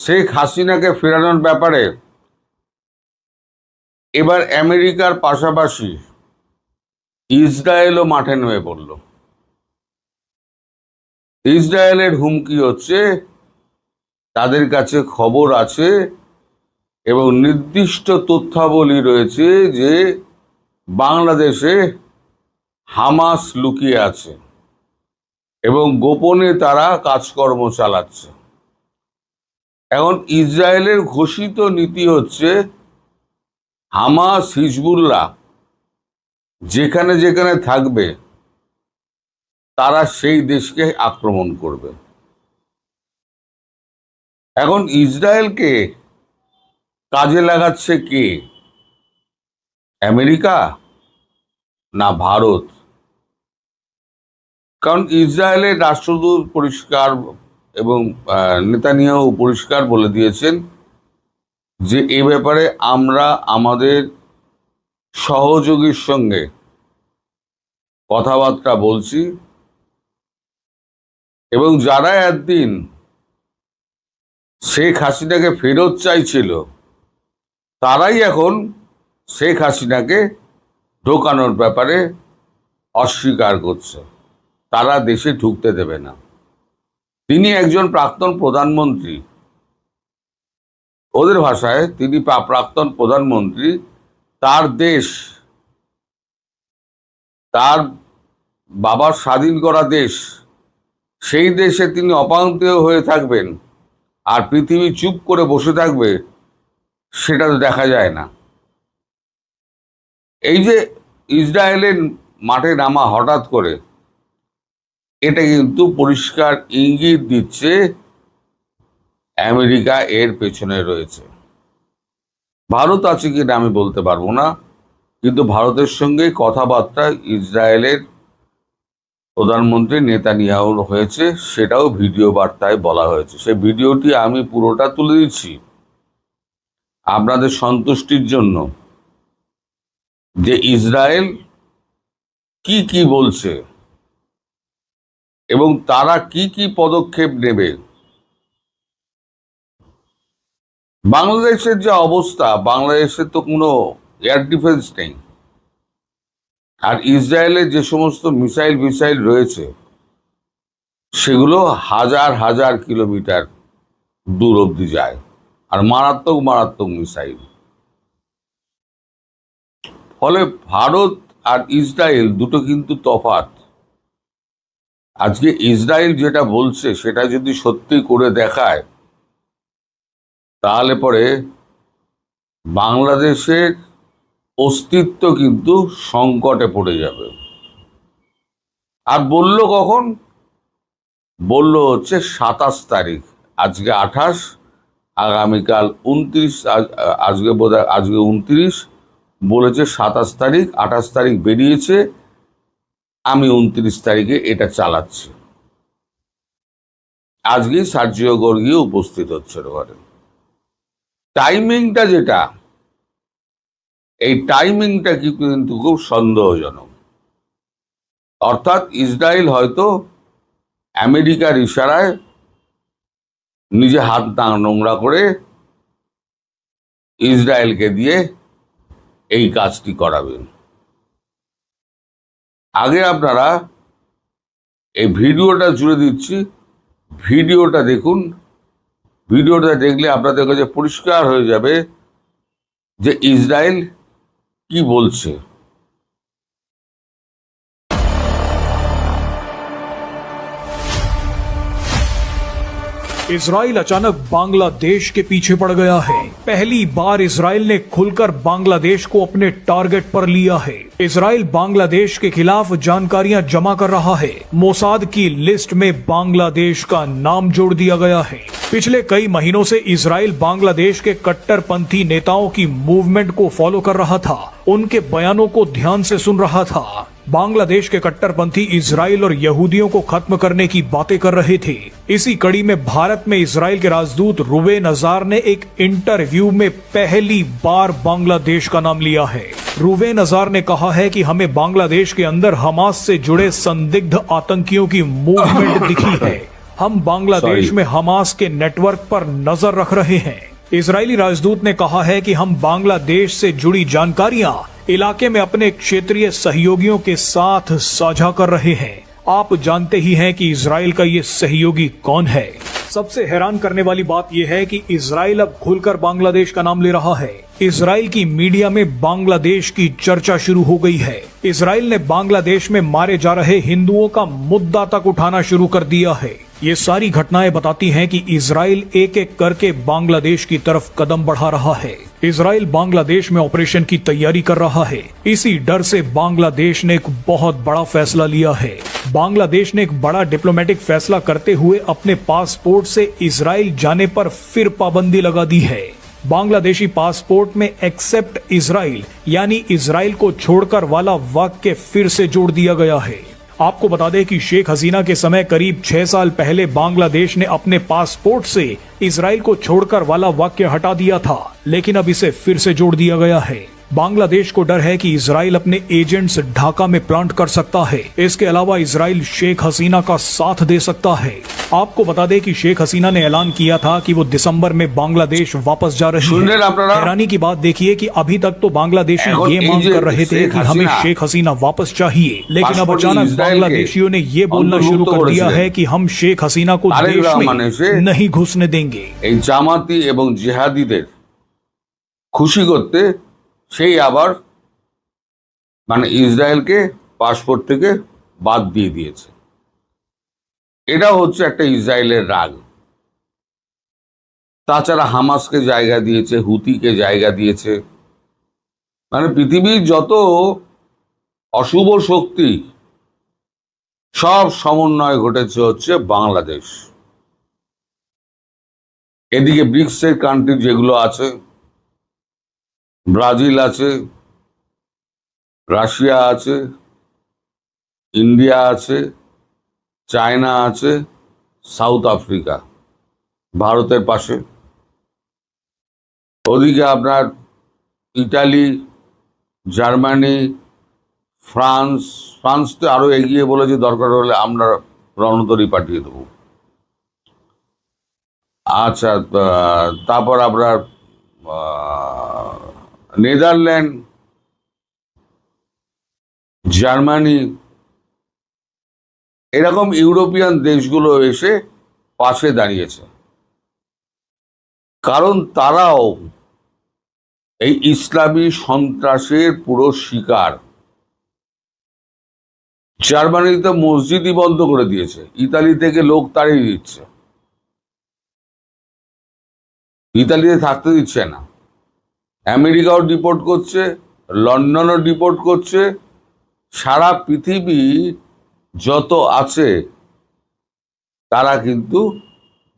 শেখ হাসিনাকে ফেরানোর ব্যাপারে এবার আমেরিকার পাশাপাশি ইসরায়েলও মাঠে নেমে পড়ল। ইসরায়েলের হুমকি হচ্ছে, তাদের কাছে খবর আছে এবং নির্দিষ্ট তথ্যাবলী রয়েছে যে বাংলাদেশে হামাস লুকিয়ে আছে এবং গোপনে তারা কাজকর্ম চালাচ্ছে। এখন ইসরায়েলের ঘোষিত নীতি হচ্ছে হামাস, হিজবুল্লাহ যেখানে যেখানে থাকবে তারা সেই দেশকে আক্রমণ করবে। এখন ইসরায়েলকে কাজে লাগাচ্ছে কে? আমেরিকা না ভারত? কারণ ইসরায়েলের রাষ্ট্রদূত পরিষ্কার এবং নেতানিয়াহু পরিষ্কার বলে দিয়েছেন যে এ ব্যাপারে আমরা আমাদের সহযোগীর সঙ্গে কথাবার্তা বলছি এবং যারা একদিন শেখ হাসিনাকে ফেরত চাইছিল তারাই এখন শেখ হাসিনাকে ঢোকানোর ব্যাপারে অস্বীকার করছে। তারা দেশে ঢুকতে দেবে না। তিনি একজন প্রাক্তন প্রধানমন্ত্রী, ওদের ভাষায় তিনি প্রাক্তন প্রধানমন্ত্রী। তার দেশ, তার বাবার স্বাধীন করা দেশ, সেই দেশে তিনি অপাঙ্ক্তেয় হয়ে থাকবেন আর পৃথিবী চুপ করে বসে থাকবে, সেটা তো দেখা যায় না। এই যে ইসরায়েলের মাঠে নামা হঠাৎ করে, এটা কিন্তু পরিষ্কার ইঙ্গিত দিচ্ছে আমেরিকা এর পেছনে রয়েছে। ভারত আছে কিনা আমি বলতে পারবো না, কিন্তু ভারতের সঙ্গে কথাবার্তা ইসরায়েলের প্রধানমন্ত্রী নেতানিয়াহুর হয়েছে, সেটাও ভিডিও বার্তায় বলা হয়েছে। সেই ভিডিওটি আমি পুরোটা তুলে দিচ্ছি আপনাদের সন্তুষ্টির জন্য, যে ইসরায়েল কি কি বলছে এবং তারা কি কি পদক্ষেপ নেবে। বাংলাদেশের যে অবস্থা, বাংলাদেশের তো কোনো এয়ার ডিফেন্স নেই, আর ইসরায়েলের যে সমস্ত মিসাইল রয়েছে সেগুলো হাজার হাজার কিলোমিটার দূর অব্দি যায়, আর মারাত্মক মারাত্মক মিসাইল। ফলে ভারত আর ইসরায়েল দুটো কিন্তু তফাৎ। আজকে ইসরায়েল যেটা বলছে সেটা যদি সত্যি করে দেখায়, তাহলে পরে বাংলাদেশের অস্তিত্ব কিন্তু সংকটে পড়ে যাবে। আর বলল কখন? বলল হচ্ছে 27 তারিখ, আজকে 28, আগামীকাল 29, আজকে বোধহয় আজকে 29, বলেছে 27 তারিখ, 28 তারিখ বেরিয়েছে, আমি 29 তারিখে এটা চালাচ্ছি। আজকেই সার্জিও গর্গিও উপস্থিত হচ্ছে ঘরে। টাইমিংটা যেটা, এই টাইমিংটা কিন্তু খুব সন্দেহজনক। অর্থাৎ ইসরায়েল হয়তো আমেরিকার ইশারায় নিজে হাত নোংরা করে ইসরায়েলকে দিয়ে এই কাজটি করাবেন। আগে আপনারা এই ভিডিওটা জুড়ে দিচ্ছি, ভিডিওটা দেখুন। ভিডিওটা দেখলে আপনাদের কাছে পরিষ্কার হয়ে যাবে যে ইসরায়েল কি বলছে। इजराइल अचानक बांग्लादेश के पीछे पड़ गया है। पहली बार इजराइल ने खुलकर बांग्लादेश को अपने टारगेट पर लिया है। इजराइल बांग्लादेश के खिलाफ जानकारियां जमा कर रहा है। मोसाद की लिस्ट में बांग्लादेश का नाम जोड़ दिया गया है। पिछले कई महीनों से इजराइल बांग्लादेश के कट्टरपंथी नेताओं की मूवमेंट को फॉलो कर रहा था, उनके बयानों को ध्यान से सुन रहा था। बांग्लादेश के कट्टरपंथी इजराइल और यहूदियों को खत्म करने की बातें कर रहे थे। इसी कड़ी में भारत में इजराइल के राजदूत रुवेन अजार ने एक इंटरव्यू में पहली बार बांग्लादेश का नाम लिया है। रुवेन अजार ने कहा है कि हमें बांग्लादेश के अंदर हमास से जुड़े संदिग्ध आतंकियों की मूवमेंट दिखी है। हम बांग्लादेश Sorry. में हमास के नेटवर्क पर नजर रख रहे हैं। इजरायली राजदूत ने कहा है कि हम बांग्लादेश से जुड़ी जानकारियां इलाके में अपने क्षेत्रीय सहयोगियों के साथ साझा कर रहे हैं। आप जानते ही हैं कि इजराइल का ये सहयोगी कौन है। सबसे हैरान करने वाली बात यह है कि इजराइल अब खुलकर बांग्लादेश का नाम ले रहा है। इजराइल की मीडिया में बांग्लादेश की चर्चा शुरू हो गई है। इजराइल ने बांग्लादेश में मारे जा रहे हिंदुओं का मुद्दा तक उठाना शुरू कर दिया है। ये सारी घटनाएं बताती हैं कि इजराइल एक एक करके बांग्लादेश की तरफ कदम बढ़ा रहा है। इजराइल बांग्लादेश में ऑपरेशन की तैयारी कर रहा है। इसी डर से बांग्लादेश ने एक बहुत बड़ा फैसला लिया है। बांग्लादेश ने एक बड़ा डिप्लोमेटिक फैसला करते हुए अपने पासपोर्ट से इजराइल जाने पर फिर पाबंदी लगा दी है। बांग्लादेशी पासपोर्ट में एक्सेप्ट इजराइल यानी इजराइल को छोड़कर वाला वाक्य फिर से जोड़ दिया गया है। आपको बता दें कि शेख हसीना के समय करीब 6 साल पहले बांग्लादेश ने अपने पासपोर्ट से इजराइल को छोड़कर वाला वाक्य हटा दिया था, लेकिन अब इसे फिर से जोड़ दिया गया है। बांग्लादेश को डर है कि इजराइल अपने एजेंट्स ढाका में प्लांट कर सकता है। इसके अलावा इजराइल शेख हसीना का साथ दे सकता है। आपको बता दें कि शेख हसीना ने ऐलान किया था कि वो दिसंबर में बांग्लादेश वापस जा रही है। हैरानी की बात देखिए कि अभी तक तो बांग्लादेशी ये मांग कर रहे थे कि हमें शेख हसीना वापस चाहिए, लेकिन अब अचानक बांग्लादेशियों ने ये बोलना शुरू कर दिया है कि हम शेख हसीना को देश में नहीं घुसने देंगे। জামাতি এবং জিহাদিদের খুশি করতে সেই আবার মানে ইসরায়েলকে পাসপোর্ট থেকে বাদ দিয়ে দিয়েছে। এটা হচ্ছে একটা ইসরায়েলের রাগ। তাছাড়া হামাসকে জায়গা দিয়েছে, হুতিকে জায়গা দিয়েছে। মানে পৃথিবীর যত অশুভ শক্তি সব সমন্বয় ঘটেছে হচ্ছে বাংলাদেশ। এদিকে ব্রিক্সের কান্ট্রি যেগুলো আছে, ব্রাজিল আছে, রাশিয়া আছে, ইন্ডিয়া আছে, চায়না আছে, সাউথ আফ্রিকা ভারতের পাশে, ওদিকে আপনার ইটালি, জার্মানি, ফ্রান্স তো আরো এগিয়ে বলেছে দরকার হলে আমরা রণতরী পাঠিয়ে দেবো। আচ্ছা, তারপর আপনার নেদারল্যান্ড, জার্মানি, এরকম ইউরোপিয়ান দেশগুলো এসে পাশে দাঁড়িয়েছে, কারণ তারাও এই ইসলামী সন্ত্রাসের পুরো শিকার। জার্মানিতে মসজিদই বন্ধ করে দিয়েছে, ইতালি থেকে লোক তাড়িয়ে দিচ্ছে, ইতালিতে থাকতে দিচ্ছে না। আমেরিকাও ডিপোর্ট করছে, লন্ডনও ডিপোর্ট করছে। সারা পৃথিবী যত আছে তারা কিন্তু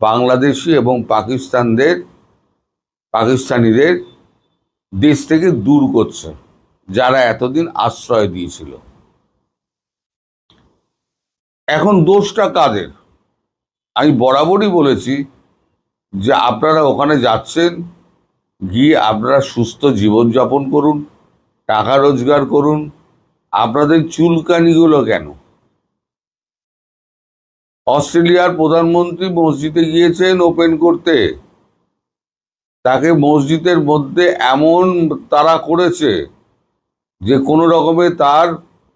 বাংলাদেশি এবং পাকিস্তানিদের দেশ থেকে দূর করছে, যারা এতদিন আশ্রয় দিয়েছিল। এখন দোষটা কাদের? আমি বরাবরই বলেছি যে আপনারা ওখানে যাচ্ছেন, গিয়ে আপনারা সুস্থ জীবনযাপন করুন, টাকা রোজগার করুন। আপনাদের চুলকানিগুলো কেন? অস্ট্রেলিয়ার প্রধানমন্ত্রী মসজিদে গিয়েছেন ওপেন করতে, তাকে মসজিদের মধ্যে এমন তাড়া করেছে যে কোনো রকমে তার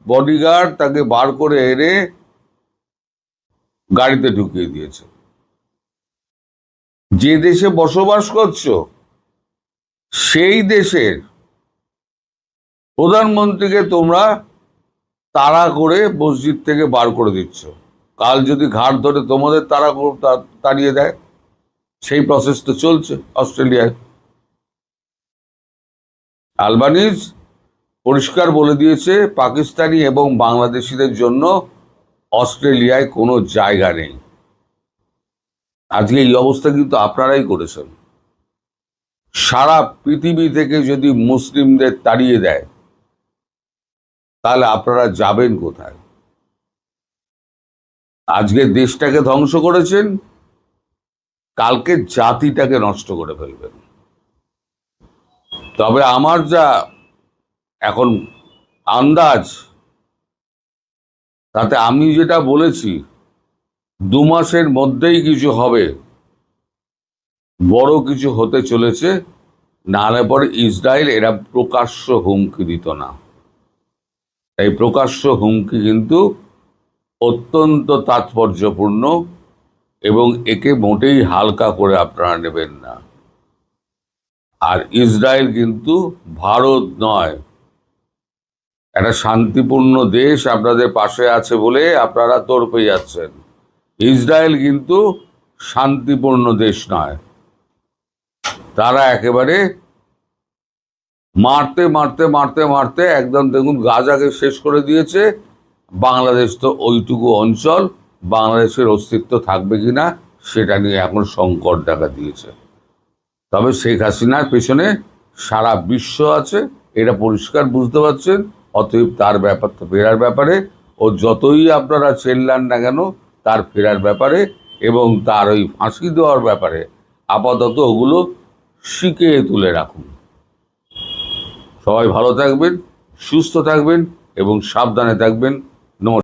বডিগার্ড তাকে বার করে এনে গাড়িতে ঢুকিয়ে দিয়েছে। যে দেশে বসবাস করছো সেই দেশের প্রধানমন্ত্রীকে তোমরা তাড়া করে মসজিদ থেকে বার করে দিচ্ছ। কাল যদি ঘাট ধরে তোমাদের তাড়িয়ে দেয়, সেই প্রসেস তো চলছে অস্ট্রেলিয়ায়। আলবানিজ পরিষ্কার বলে দিয়েছে পাকিস্তানি এবং বাংলাদেশিদের জন্য অস্ট্রেলিয়ায় কোনো জায়গা নেই। আজকে এই অবস্থা কিন্তু আপনারাই করেছেন। সারা পৃথিবী থেকে যদি মুসলিমদের তাড়িয়ে দেয় তাহলে আপনারা যাবেন কোথায়? আজকে দেশটাকে ধ্বংস করেছেন, কালকে জাতিটাকে নষ্ট করে ফেলবেন। তবে আমার যা এখন আন্দাজ, তাতে আমি যেটা বলেছি 2 মাসের মধ্যেই কিছু হবে, বড় কিছু হতে চলেছে, নাহলে পরে ইসরায়েল এরা প্রকাশ্য হুমকি দিত না। এই প্রকাশ্য হুমকি কিন্তু অত্যন্ত তাৎপর্যপূর্ণ এবং একে মোটেই হালকা করে আপনারা নেবেন না। আর ইসরায়েল কিন্তু ভারত নয়, একটা শান্তিপূর্ণ দেশ আপনাদের পাশে আছে বলে আপনারা তরপে যাচ্ছেন। ইসরায়েল কিন্তু শান্তিপূর্ণ দেশ নয়, তারা একেবারে মারতে মারতে মারতে মারতে একদম দেখুন গাজাকে শেষ করে দিয়েছে। বাংলাদেশ তো ওইটুকু অঞ্চল, বাংলাদেশের অস্তিত্ব থাকবে কিনা সেটা নিয়ে এখন সংকট দেখা দিয়েছে। তবে শেখ হাসিনার পেছনে সারা বিশ্ব আছে, এটা পরিষ্কার বুঝতে পারছেন। অতএব তার ব্যাপারটা ফেরার ব্যাপারে ও যতই আপনারা চেল্লান না কেন তার ফেরার ব্যাপারে এবং তার ওই ফাঁসি দেওয়ার ব্যাপারে আপাতত ওগুলো শিখিয়ে তুলে রাখুন। সবাই ভালো থাকবেন, সুস্থ থাকবেন এবং সাবধানে থাকবেন। নমস্কার।